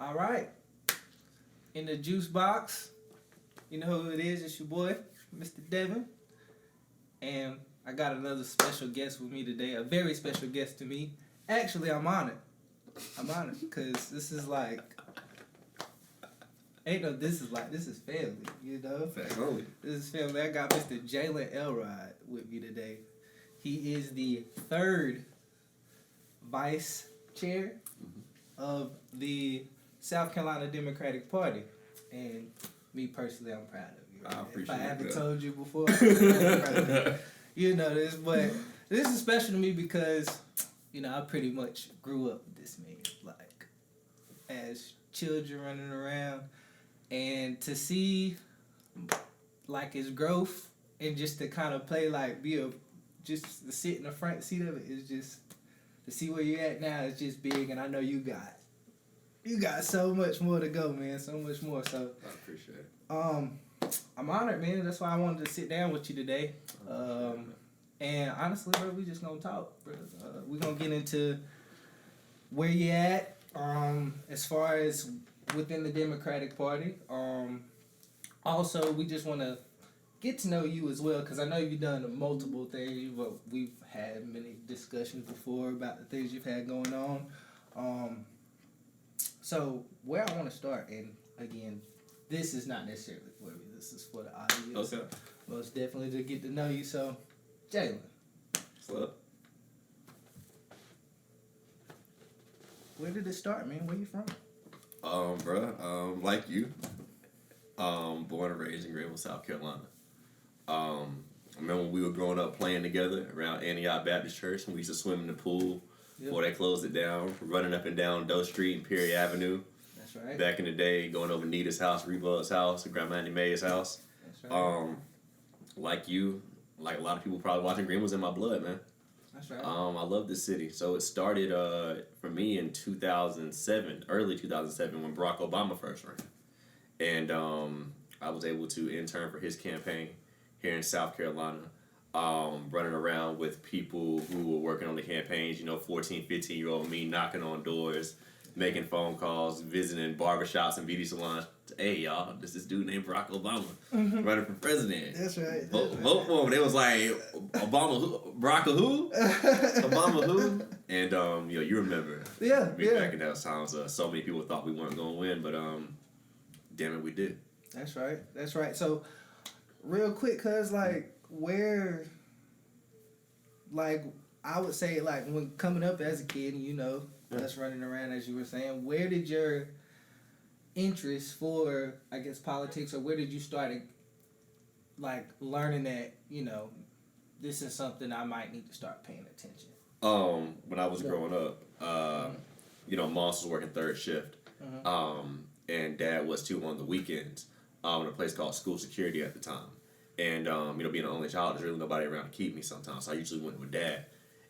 All right. In the juice box, you know who it is. It's your boy, Mr. Devin. And I got another special guest with me today. A very special guest to me. Actually, I'm honored. I'm honored because this is like... this is family, you know? Facts only. This is family. I got Mr. Jalen Elrod with me today. He is the third vice chair of the South Carolina Democratic Party. And me personally, I'm proud of you. I appreciate If I haven't that. told you before, I'm proud of you. You know this, but this is special to me because, you know, I pretty much grew up with this man, like, as children running around. And to see, like, his growth and just to kind of play, like, just to sit in the front seat of it is just, to see where you're at now is just big. And I know you got so much more to go, man, so much more. So I appreciate it. I'm honored, man. That's why I wanted to sit down with you today. And honestly, bro, we just gonna talk, bro. We're gonna get into where you at, as far as within the Democratic Party. Also, we just want to get to know you as well, because I know you've done multiple things. We've had many discussions before about the things you've had going on. So where I want to start, and again, this is not necessarily for me. This is for the audience. Okay. Most definitely to get to know you. So, Jalen. What's up? Where did it start, man? Where you from? Like you, born and raised in Greenville, South Carolina. I remember when we were growing up playing together around Antioch Baptist Church, and we used to swim in the pool before they closed it down, running up and down Doe Street and Perry Avenue. That's right. Back in the day, going over Nita's house, Reba's house, and Grandma Annie Mae's house. That's right. Like you, like a lot of people probably watching, Green was in my blood, man. That's right. I love this city. So it started for me in 2007, early 2007, when Barack Obama first ran. And I was able to intern for his campaign here in South Carolina, running around with people who were working on the campaigns, 14, 15-year-old me knocking on doors, making phone calls, visiting barbershops and beauty salons. Hey, y'all, this dude named Barack Obama running for president. That's right. Vote for him. It was like, Obama who? Barack who? Obama who? And, you remember. Yeah. Back in those times, so many people thought we weren't going to win, but damn it, we did. That's right. So, real quick, cuz, where, I would say, when coming up as a kid, us running around, as you were saying, where did your interest for, I guess, politics, or where did you start, learning that, this is something I might need to start paying attention? When I was growing up, Mom's was working third shift, and Dad was too on the weekends, in a place called School Security at the time. And, being an only child, there's really nobody around to keep me sometimes, so I usually went with Dad.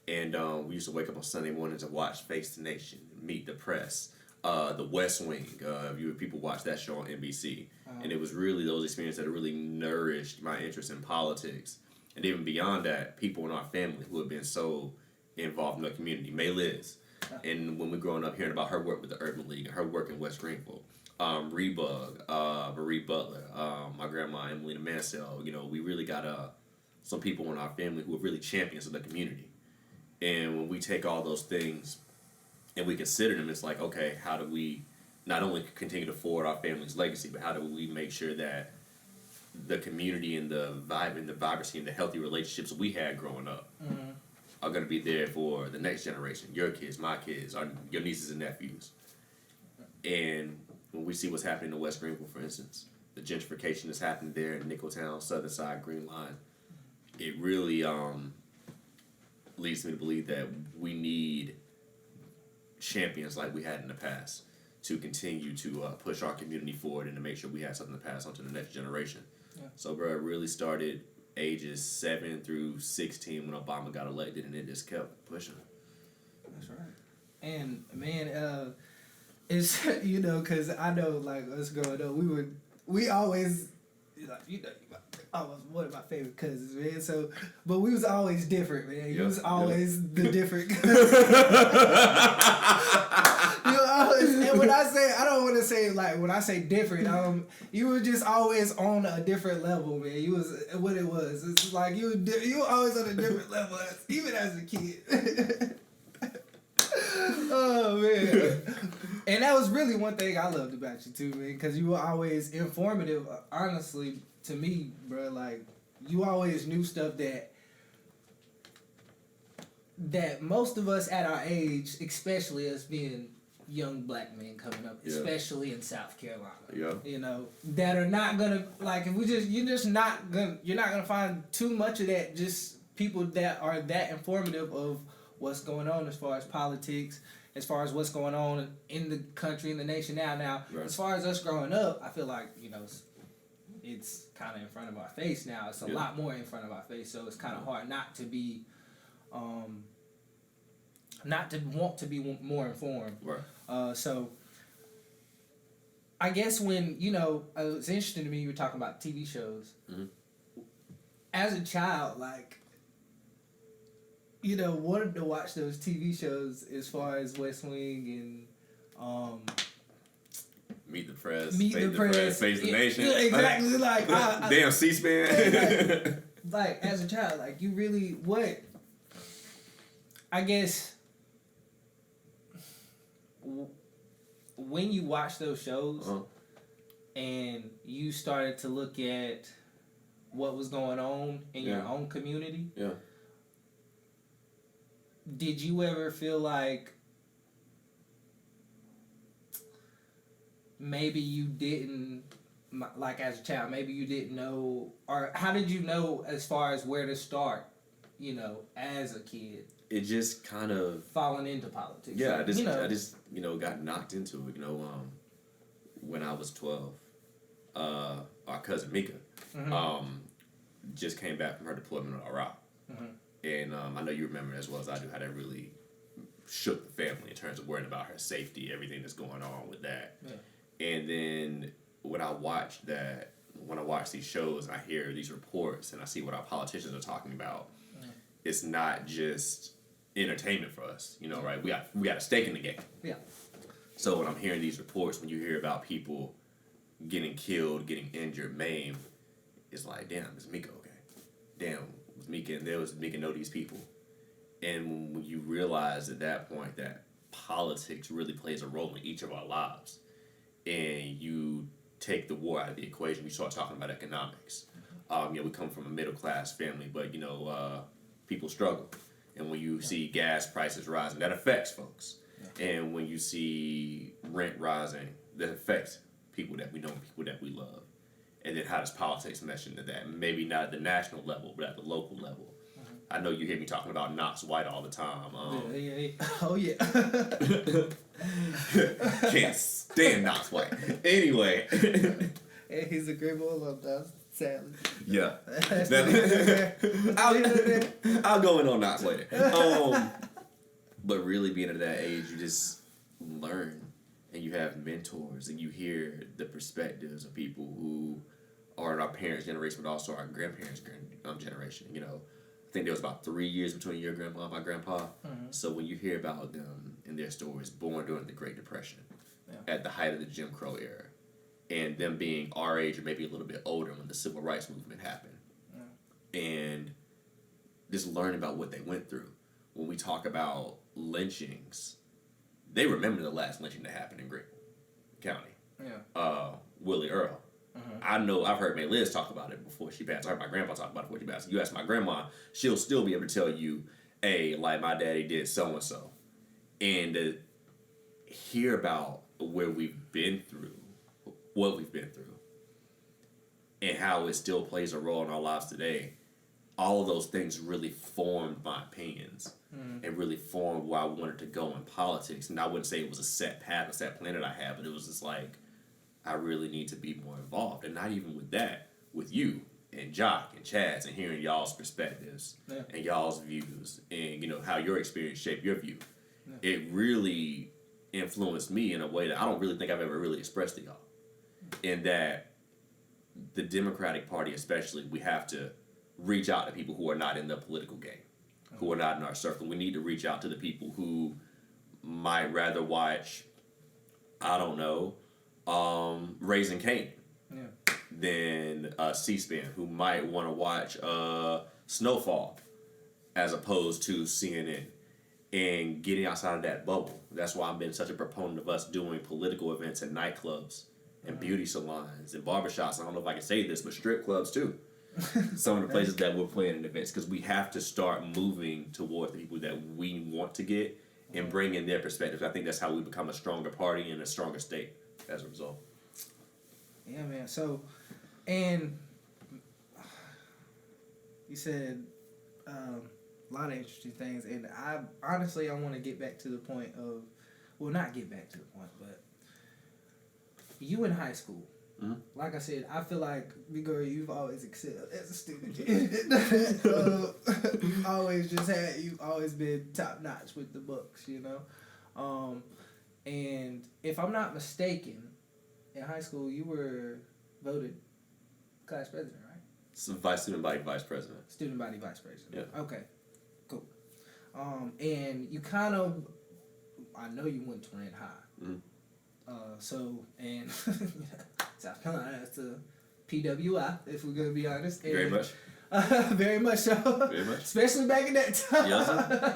And we used to wake up on Sunday mornings and watch Face the Nation, Meet the Press, The West Wing. People watch that show on NBC. And it was really those experiences that really nourished my interest in politics. And even beyond that, people in our family who have been so involved in the community. May Liz. And when we're growing up, hearing about her work with the Urban League and her work in West Greenville. Rebug, Marie Butler, my grandma, Emelina Mansell. We really got some people in our family who are really champions of the community. And when we take all those things and we consider them, it's like, okay, how do we not only continue to forward our family's legacy, but how do we make sure that the community and the vibrancy and the healthy relationships we had growing up are going to be there for the next generation, your kids, my kids, your nieces and nephews. And when we see what's happening in West Greenville, for instance, the gentrification that's happening there in Nicholtown, Southern Side, Green Line, it really leads me to believe that we need champions like we had in the past to continue to push our community forward and to make sure we have something to pass on to the next generation. Yeah. So, bro, it really started ages 7 through 16 when Obama got elected, and it just kept pushing. That's right. And, man, it's, because I know, us growing up, we always, I was one of my favorite cousins, man. So, but we was always different, man. You was always the different. And when I I don't want to say like when I say different. You were just always on a different level, man. You was what it was. It's like you were always on a different level, even as a kid. Oh man. And that was really one thing I loved about you too, man, because you were always informative. Honestly, to me, bro, like you always knew stuff that most of us at our age, especially us being young black men coming up, especially in South Carolina, you know, that are not gonna like if we just you're not gonna find too much of that. Just people that are that informative of what's going on as far as politics, as far as what's going on in the country, in the nation now. Now, as far as us growing up, I feel like, you know, it's kind of in front of our face now. It's a lot more in front of our face, so it's kind of hard not to be, not to want to be more informed. Right. So, I guess when, you know, it's interesting to me you were talking about TV shows. Mm-hmm. As a child, like, you know, wanted to watch those TV shows as far as West Wing and Meet the Press, Face the Nation. Exactly, like damn C-SPAN. like as a child, like you really what? I guess when you watch those shows and you started to look at what was going on in your own community. Yeah. Did you ever feel like maybe you didn't, like as a child, maybe you didn't know, or how did you know as far as where to start, you know, as a kid? It just kind of falling into politics. Yeah, like, I just got knocked into it. You know, when I was 12, our cousin Mika, just came back from her deployment in Iraq. Mm-hmm. And I know you remember as well as I do how that really shook the family in terms of worrying about her safety, everything that's going on with that. Yeah. And then when I watch these shows and I hear these reports and I see what our politicians are talking about, it's not just entertainment for us, you know, right? We got a stake in the game. Yeah. So when I'm hearing these reports, when you hear about people getting killed, getting injured, maimed, it's like, damn, is Mika okay? Damn, was Mika and there was Mika know these people? And when you realize at that point that politics really plays a role in each of our lives, and you take the war out of the equation, you start talking about economics. We come from a middle class family, but people struggle. And when you see gas prices rising, that affects folks. Yeah. And when you see rent rising, that affects people that we know and people that we love. And then how does politics mesh into that? Maybe not at the national level, but at the local level. Mm-hmm. I know you hear me talking about Knox White all the time. Yeah. Oh, yeah. Can't stand Knox White. Anyway. And he's a great alumni, sadly. Yeah. I'll go in on Knox later. But really being at that age, you just learn. And you have mentors, and you hear the perspectives of people who are in our parents' generation, but also our grandparents' generation. You know, I think there was about 3 years between your grandpa and my grandpa. Mm-hmm. So when you hear about them and their stories, born during the Great Depression, at the height of the Jim Crow era, and them being our age or maybe a little bit older when the Civil Rights Movement happened, and just learning about what they went through. When we talk about lynchings, they remember the last lynching that happened in Greenville County. Yeah. Willie Earl. Mm-hmm. I know I've heard May Liz talk about it before she passed. I heard my grandpa talk about it before she passed. You ask my grandma, she'll still be able to tell you, hey, like my daddy did so and so. And to hear about where we've been through, what we've been through, and how it still plays a role in our lives today, all of those things really formed my opinions. And really formed where I wanted to go in politics. And I wouldn't say it was a set path, a set plan that I had, but it was just like, I really need to be more involved. And not even with that, with you and Jock and Chaz and hearing y'all's perspectives and y'all's views and, how your experience shaped your view. Yeah. It really influenced me in a way that I don't really think I've ever really expressed to y'all. In that the Democratic Party especially, we have to reach out to people who are not in the political game. Who are not in our circle. We need to reach out to the people who might rather watch I don't know, Raising Cane Yeah. than C-SPAN, who might want to watch Snowfall as opposed to CNN, and getting outside of that bubble. That's why I've been such a proponent of us doing political events in nightclubs and beauty salons and barbershops. I don't know if I can say this, but strip clubs too. Some of the places that we're playing in events, because we have to start moving towards the people that we want to get and bring in their perspectives. I think that's how we become a stronger party and a stronger state as a result. Yeah, man. So, and you said a lot of interesting things, and I want to get back to the point of, well, not get back to the point, but you in high school. Mm-hmm. Like I said, I feel like, Vigor, you've always excelled as a student. You've always been top notch with the books, you know. And if I'm not mistaken, in high school you were voted class president, right? So student body vice president. Student body vice president. Yeah. Okay. Cool. And you kind of, I know you went to Rand High. Mm-hmm. And South Carolina, that's a PWI, if we're gonna be honest. And, Very much. Very much so. Very much. Especially back in that time.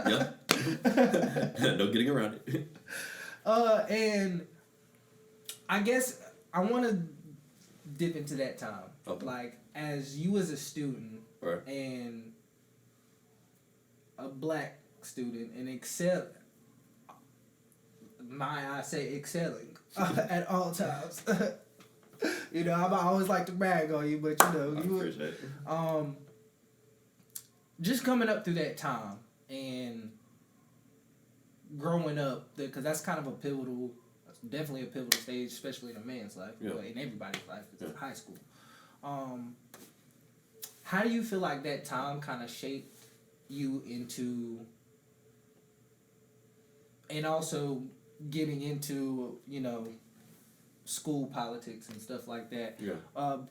Yeah. No getting around it. And I guess I want to dip into that time. Okay. Like, as you as a student, Right. and a black student, and excelling at all times. You know, I always like to brag on you, but you know, you appreciate it. Just coming up through that time and growing up, because that's kind of definitely a pivotal stage, especially in a man's life, yeah. in everybody's life, because it's high school. How do you feel like that time kind of shaped you into, and also getting into, you know, school politics and stuff like that? Yeah.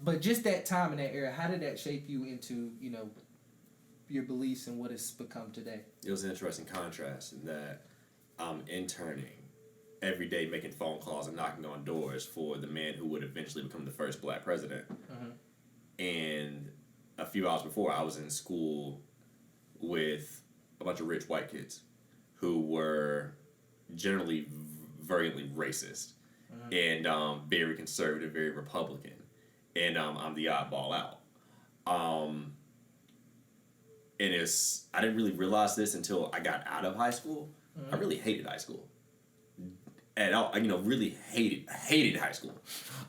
But just that time in that era, how did that shape you into, you know, your beliefs and what it's become today? It was an interesting contrast in that I'm interning every day, making phone calls and knocking on doors for the man who would eventually become the first black president. Mm-hmm. And a few hours before, I was in school with a bunch of rich white kids who were generally virulently racist. Mm-hmm. And very conservative, very Republican. And I'm the oddball out. And I didn't really realize this until I got out of high school. Mm-hmm. I really hated high school. At all, you know, really hated high school.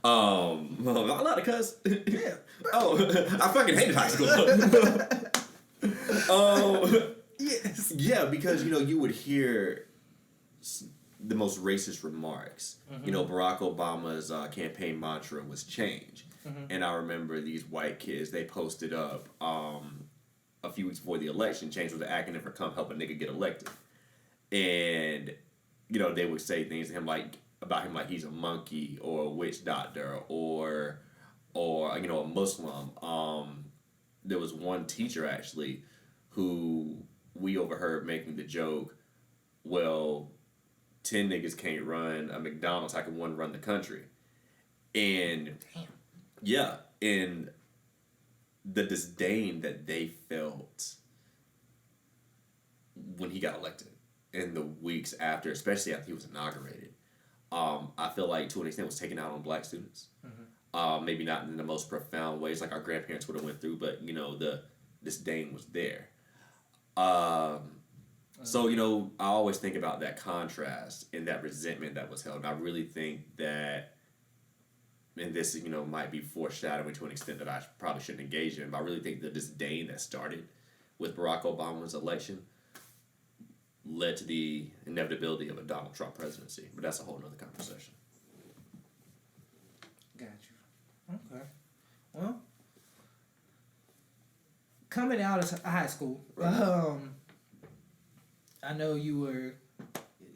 I'm not allowed to cuss. Yeah. Oh, I fucking hated high school. Yes. Yeah, because, you know, you would hear the most racist remarks. Mm-hmm. You know, Barack Obama's campaign mantra was change. Mm-hmm. And I remember these white kids, they posted up a few weeks before the election, change was the acronym for come help a nigga get elected. And, you know, they would say things to him about him like he's a monkey or a witch doctor or you know, a Muslim. There was one teacher actually who we overheard making the joke, well, 10 niggas can't run a McDonald's, how can one run the country? And damn. Yeah, and the disdain that they felt when he got elected in the weeks after, especially after he was inaugurated, I feel like to an extent was taken out on black students. Mm-hmm. Maybe not in the most profound ways like our grandparents would have went through, but, you know, the disdain was there. So, you know, I always think about that contrast and that resentment that was held. And I really think that, and this, you know, might be foreshadowing to an extent that I probably shouldn't engage in, but I really think the disdain that started with Barack Obama's election led to the inevitability of a Donald Trump presidency. But that's a whole nother conversation. Got you. Okay. Well, coming out of high school, right. I know you were,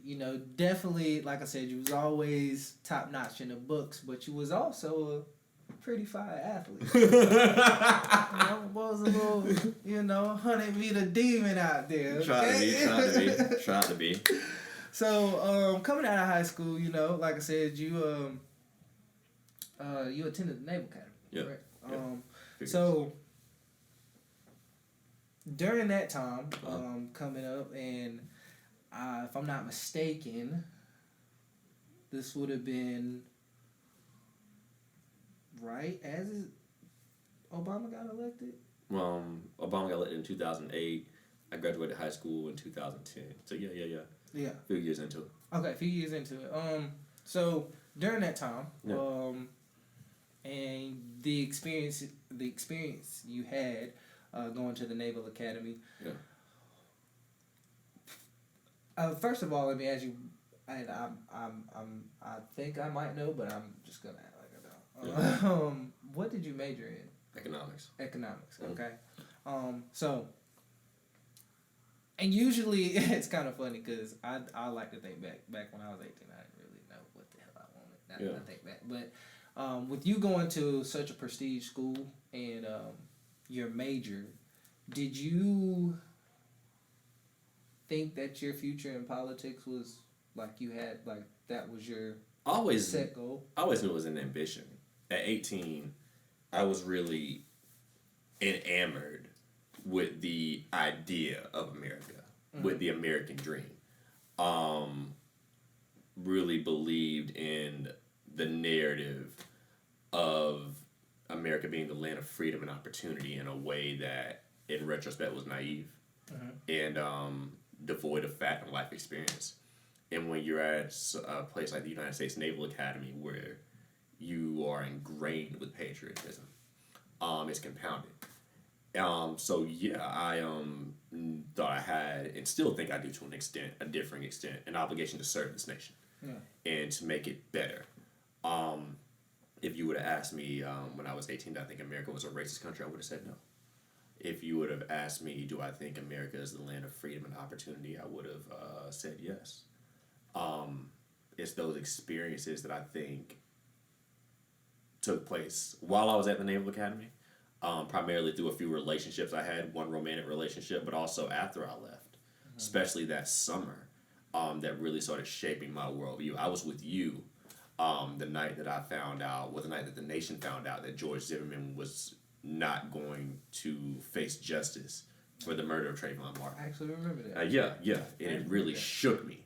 you know, definitely, like I said, you was always top notch in the books, but you was also a pretty fire athlete. You know, was a little, you know, 100-meter demon out there. Okay? Trying to be. So, coming out of high school, you know, like I said, you attended the Naval Academy, Yeah. right? Figures. So during that time, coming up, and if I'm not mistaken, this would have been right as Obama got elected. Obama got elected in 2008. I graduated high school in 2010. So yeah. Yeah. A few years into it. Okay, a few years into it. So during that time, and the experience you had going to the Naval Academy. Yeah. First of all, let me ask you. I think I might know, but I'm just gonna act like I don't. Yeah. What did you major in? Economics. Economics. Okay. So. And usually it's kind of funny because I like to think back when I was 18, I didn't really know what the hell I wanted. Now that I think back, but with you going to such a prestige school and your major, did you think that your future in politics was like you had like that was your set goal? I always knew it was an ambition. At 18, I was really enamored with the idea of America, with the American dream. Really believed in the narrative of America being the land of freedom and opportunity in a way that, in retrospect, was naive and devoid of fact and life experience. And when you're at a place like the United States Naval Academy, where you are ingrained with patriotism, it's compounded. So yeah, I thought I had, and still think I do to an extent, a differing extent, an obligation to serve this nation and to make it better. If you would have asked me when I was 18, did I think America was a racist country, I would have said no. If you would have asked me, do I think America is the land of freedom and opportunity, I would have said yes. It's those experiences that I think took place while I was at the Naval Academy. Primarily through a few relationships I had, one romantic relationship, but also after I left, especially that summer, that really started shaping my worldview. I was with you the night that I found out, the night that the nation found out that George Zimmerman was not going to face justice for the murder of Trayvon Martin. I actually remember that. Yeah, and it really shook me.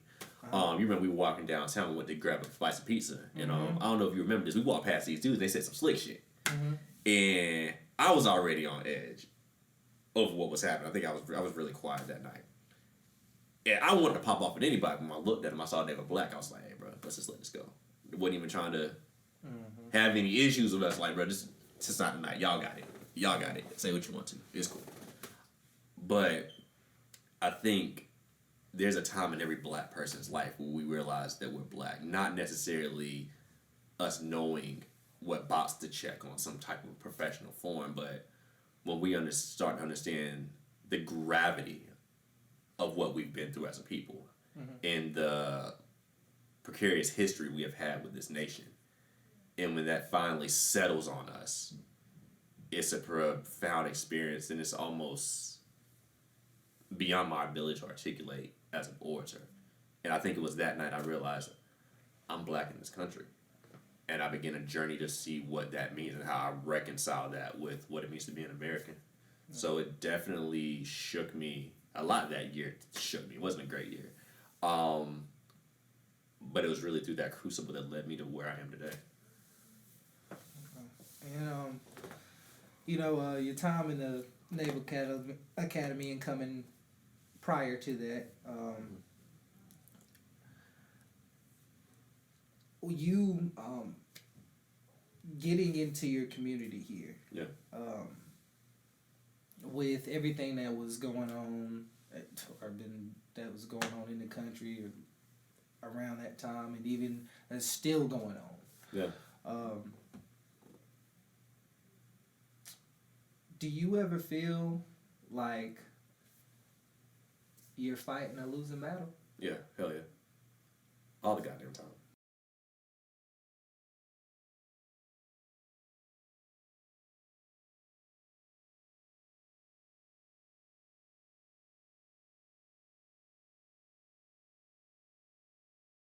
You remember we were walking downtown, we went to grab a slice of pizza, and I don't know if you remember this, we walked past these dudes, they said some slick shit. And I was already on edge over what was happening. I think I was really quiet that night. And I wanted to pop off at anybody, but when I looked at them, I saw they were black. I was like, hey, bro, let's just let this go. I wasn't even trying to have any issues with us. Like, bro, this is not the night. Y'all got it. Say what you want to. It's cool. But I think there's a time in every black person's life where we realize that we're black. Not necessarily us knowing what box to check on some type of professional form, but when we start to understand the gravity of what we've been through as a people and the precarious history we have had with this nation, and when that finally settles on us, it's a profound experience, and it's almost beyond my ability to articulate as an orator. And I think it was that night I realized I'm black in this country. And I began a journey to see what that means and how I reconcile that with what it means to be an American. So it definitely shook me. A lot that year shook me. It wasn't a great year. But it was really through that crucible that led me to where I am today. And, your time in the Naval Academy and coming prior to that, you getting into your community here, with everything that was going on that was going on in the country around that time, and even that's still going on. Do you ever feel like you're fighting a losing battle? Yeah, hell yeah.